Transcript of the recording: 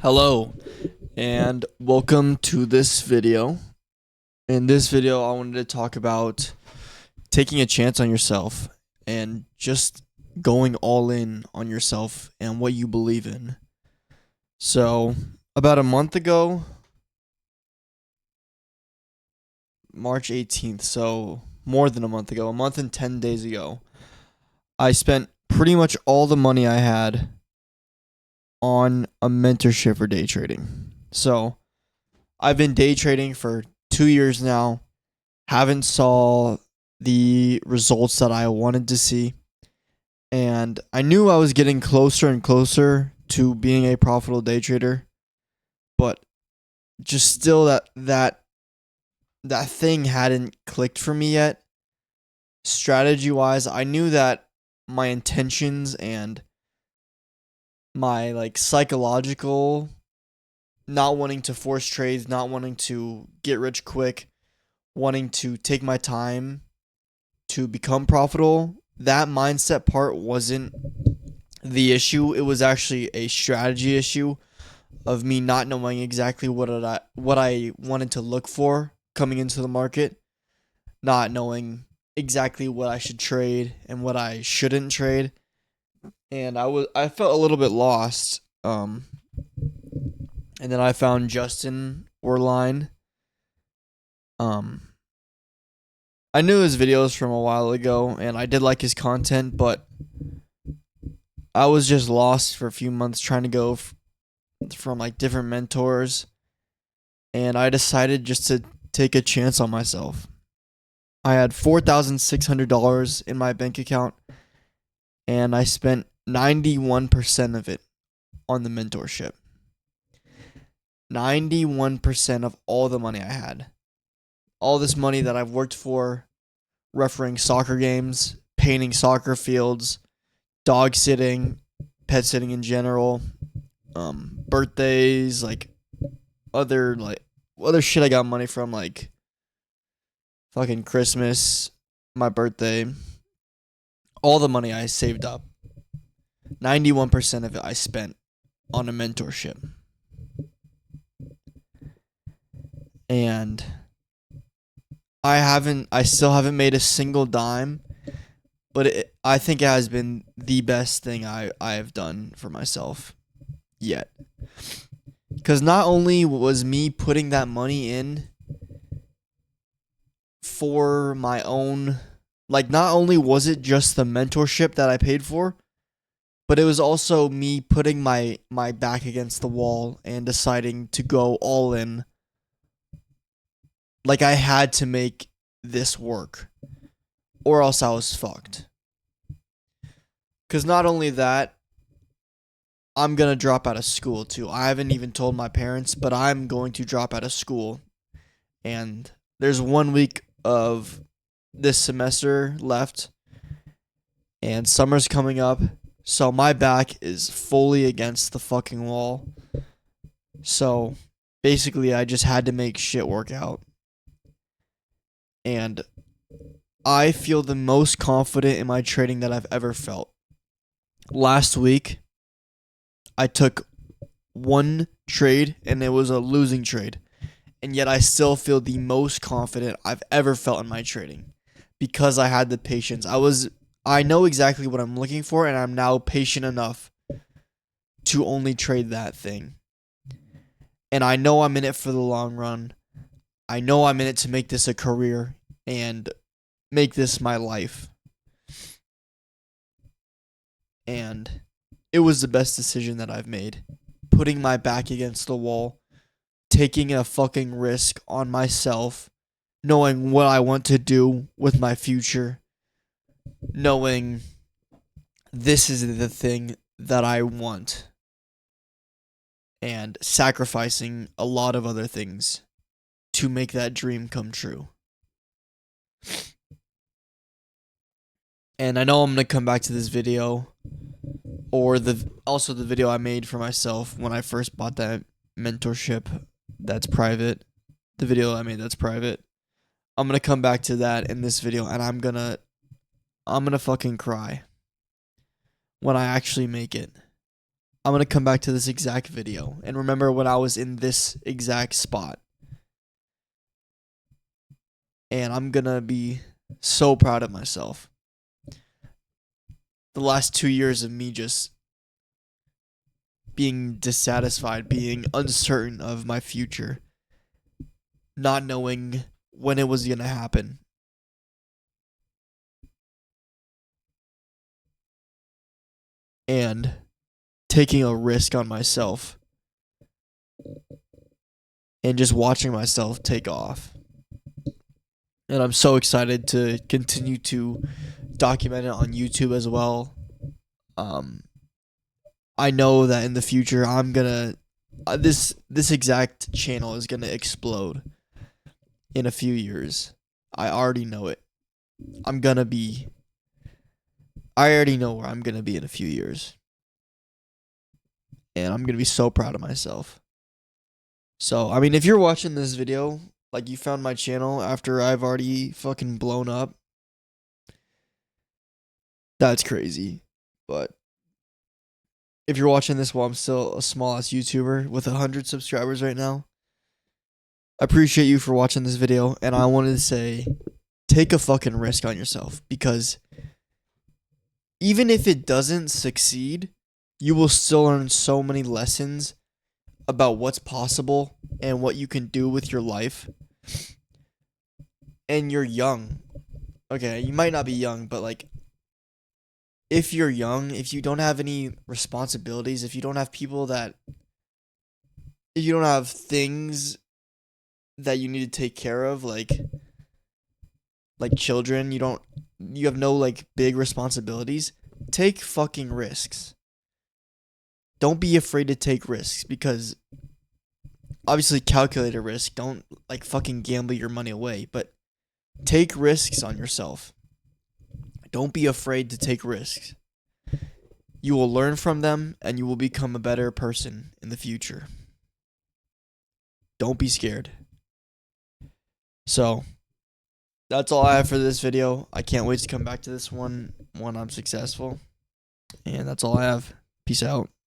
Hello, and welcome to this video. In this video, I wanted to talk about taking a chance on yourself and just going all in on yourself and what you believe in. So, about a month ago, March 18th, so more than a month ago, a month and 10 days ago, I spent pretty much all the money I had on a mentorship for day trading. So, I've been day trading for 2 years now. Haven't saw the results that I wanted to see. And I knew I was getting closer and closer to being a profitable day trader. But just still that thing hadn't clicked for me yet. Strategy wise, I knew that my intentions and my psychological not wanting to force trades, not wanting to get rich quick, wanting to take my time to become profitable, that mindset part wasn't the issue. It was actually a strategy issue of me not knowing exactly what I wanted to look for coming into the market, not knowing exactly what I should trade and what I shouldn't trade. And I felt a little bit lost. And then I found Justin Orline. I knew his videos from a while ago, and I did like his content, but I was just lost for a few months trying to go from different mentors, and I decided just to take a chance on myself. I had $4,600 in my bank account, and I spent 91% of it on the mentorship. 91% of all the money I had. All this money that I've worked for, refereeing soccer games, painting soccer fields, dog sitting, pet sitting in general, birthdays, other shit I got money from, fucking Christmas, my birthday. All the money I saved up, 91% of it I spent on a mentorship. And I still haven't made a single dime, but I think it has been the best thing I have done for myself yet. Because not only was me putting that money in for my own, not only was it just the mentorship that I paid for, but it was also me putting my back against the wall and deciding to go all in. I had to make this work, or else I was fucked. Because not only that, I'm going to drop out of school too. I haven't even told my parents, but I'm going to drop out of school. And there's 1 week of this semester left, and summer's coming up. So my back is fully against the fucking wall. So basically, I just had to make shit work out. And I feel the most confident in my trading that I've ever felt. Last week, I took one trade and it was a losing trade. And yet I still feel the most confident I've ever felt in my trading because I had the patience. I know exactly what I'm looking for, and I'm now patient enough to only trade that thing. And I know I'm in it for the long run. I know I'm in it to make this a career and make this my life. And it was the best decision that I've made. Putting my back against the wall, taking a fucking risk on myself, knowing what I want to do with my future, knowing this is the thing that I want, and sacrificing a lot of other things to make that dream come true. And I know I'm going to come back to this video, or the video I made for myself when I first bought that mentorship that's private. The video I made that's private. I'm going to come back to that in this video, and I'm going to fucking cry when I actually make it. I'm going to come back to this exact video and remember when I was in this exact spot. And I'm going to be so proud of myself. The last 2 years of me just being dissatisfied, being uncertain of my future, not knowing when it was going to happen. And taking a risk on myself and just watching myself take off. And I'm so excited to continue to document it on YouTube as well. I know that in the future I'm gonna this exact channel is gonna explode in a few years. I already know it. I already know where I'm gonna be in a few years. And I'm gonna be so proud of myself. So, I mean, if you're watching this video, like you found my channel after I've already fucking blown up, that's crazy. But if you're watching this while I'm still a small ass YouTuber with 100 subscribers right now, I appreciate you for watching this video. And I wanted to say, take a fucking risk on yourself, because even if it doesn't succeed, you will still learn so many lessons about what's possible and what you can do with your life. And you're young. Okay, you might not be young, but like, if you're young, if you don't have any responsibilities, if you don't have if you don't have things that you need to take care of, like children, you have no like big responsibilities, take fucking risks. Don't be afraid to take risks, because obviously calculate a risk. Don't like fucking gamble your money away, but take risks on yourself. Don't be afraid to take risks. You will learn from them and you will become a better person in the future. Don't be scared. So, that's all I have for this video. I can't wait to come back to this one when I'm successful. And that's all I have. Peace out.